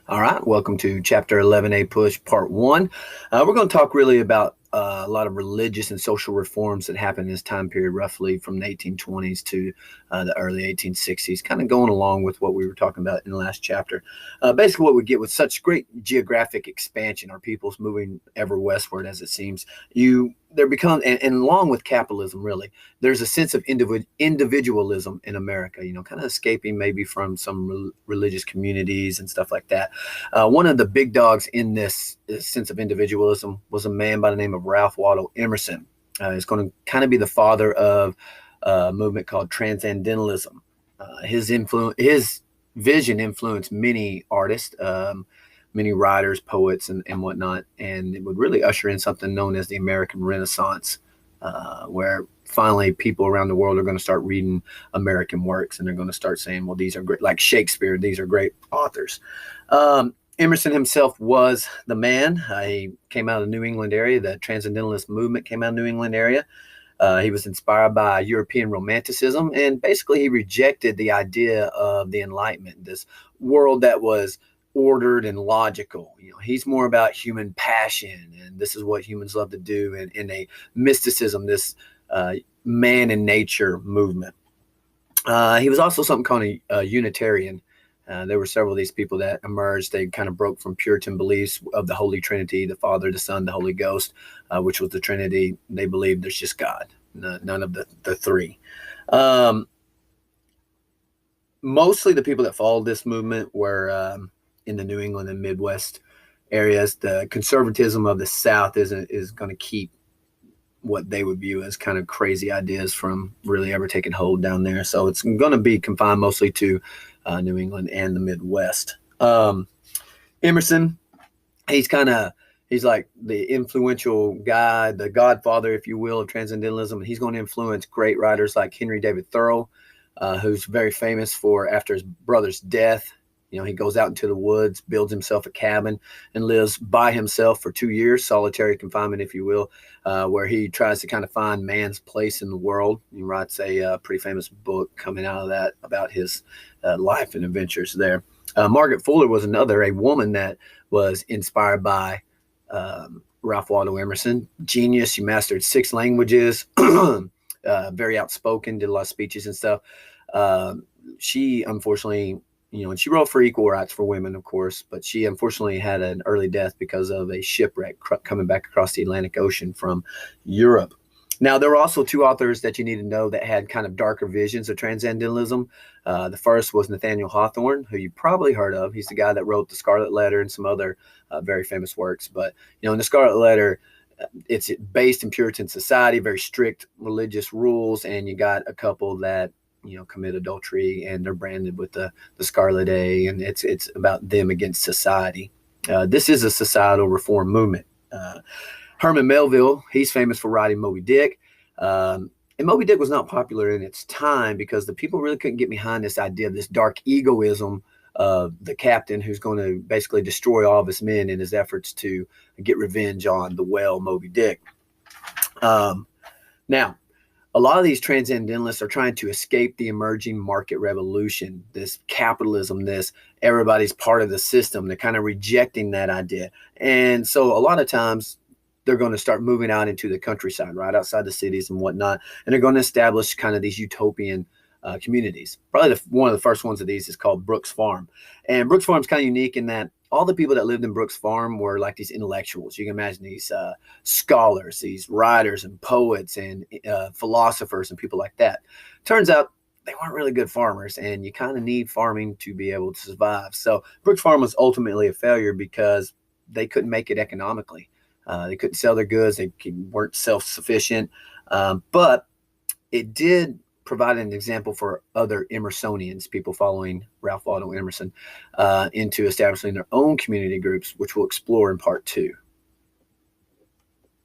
All right, welcome to Chapter 11, APUSH Part 1. We're going to talk really about a lot of religious and social reforms that happened in this time period, roughly from the 1820s to the early 1860s, kind of going along with what we were talking about in the last chapter. Basically, what we get with such great geographic expansion, our people's moving ever westward, as it seems, there become, and along with capitalism, really, there's a sense of individualism in America, kind of escaping maybe from some religious communities and stuff like that. One of the big dogs in this sense of individualism was a man by the name of Ralph Waldo Emerson. He's going to kind of be the father of a movement called Transcendentalism. His vision influenced many artists, many writers, poets, and whatnot, and it would really usher in something known as the American Renaissance, where finally people around the world are going to start reading American works, and they're going to start saying, well, these are great, like Shakespeare, these are great authors. Emerson himself was the man. He came out of the New England area. The Transcendentalist movement came out of the New England area. He was inspired by European Romanticism, and basically he rejected the idea of the Enlightenment, this world that was ordered and logical. He's more about human passion, and this is what humans love to do, and in a mysticism, this man in nature movement. He was also something called a Unitarian. There were several of these people that emerged. They kind of broke from Puritan beliefs of the Holy Trinity, the Father, the Son, the Holy Ghost, which was the Trinity. They believed there's just God, none of the three. Mostly the people that followed this movement were in the New England and Midwest areas. The conservatism of the South is going to keep what they would view as kind of crazy ideas from really ever taking hold down there. So it's going to be confined mostly to New England and the Midwest. Emerson, he's like the influential guy, the godfather, if you will, of transcendentalism. And he's going to influence great writers like Henry David Thoreau, who's very famous for, after his brother's death, he goes out into the woods, builds himself a cabin, and lives by himself for 2 years, solitary confinement, if you will, where he tries to kind of find man's place in the world. He writes a pretty famous book coming out of that about his life and adventures there. Margaret Fuller was a woman that was inspired by Ralph Waldo Emerson. Genius. She mastered 6 languages, very outspoken, did a lot of speeches and stuff. She unfortunately, and she wrote for equal rights for women, of course, but she unfortunately had an early death because of a shipwreck coming back across the Atlantic Ocean from Europe. Now, there were also 2 authors that you need to know that had kind of darker visions of transcendentalism. The first was Nathaniel Hawthorne, who you probably heard of. He's the guy that wrote The Scarlet Letter and some other very famous works. But, in The Scarlet Letter, it's based in Puritan society, very strict religious rules, and you got a couple that commit adultery, and they're branded with the Scarlet A, and it's about them against society. This is a societal reform movement. Herman Melville, he's famous for writing Moby Dick. And Moby Dick was not popular in its time because the people really couldn't get behind this idea of this dark egoism of the captain who's going to basically destroy all of his men in his efforts to get revenge on the whale Moby Dick. Now, a lot of these transcendentalists are trying to escape the emerging market revolution, this capitalism, this everybody's part of the system. They're kind of rejecting that idea. And so a lot of times they're going to start moving out into the countryside, right outside the cities and whatnot. And they're going to establish kind of these utopian communities. Probably one of the first ones of these is called Brooks Farm. And Brooks Farm is kind of unique in that all the people that lived in Brooks Farm were like these intellectuals. You can imagine these scholars, these writers and poets and philosophers and people like that. Turns out they weren't really good farmers, and you kind of need farming to be able to survive. So Brooks Farm was ultimately a failure because they couldn't make it economically. They couldn't sell their goods. They weren't self-sufficient. But it did provide an example for other Emersonians, people following Ralph Waldo Emerson, into establishing their own community groups, which we'll explore in part 2.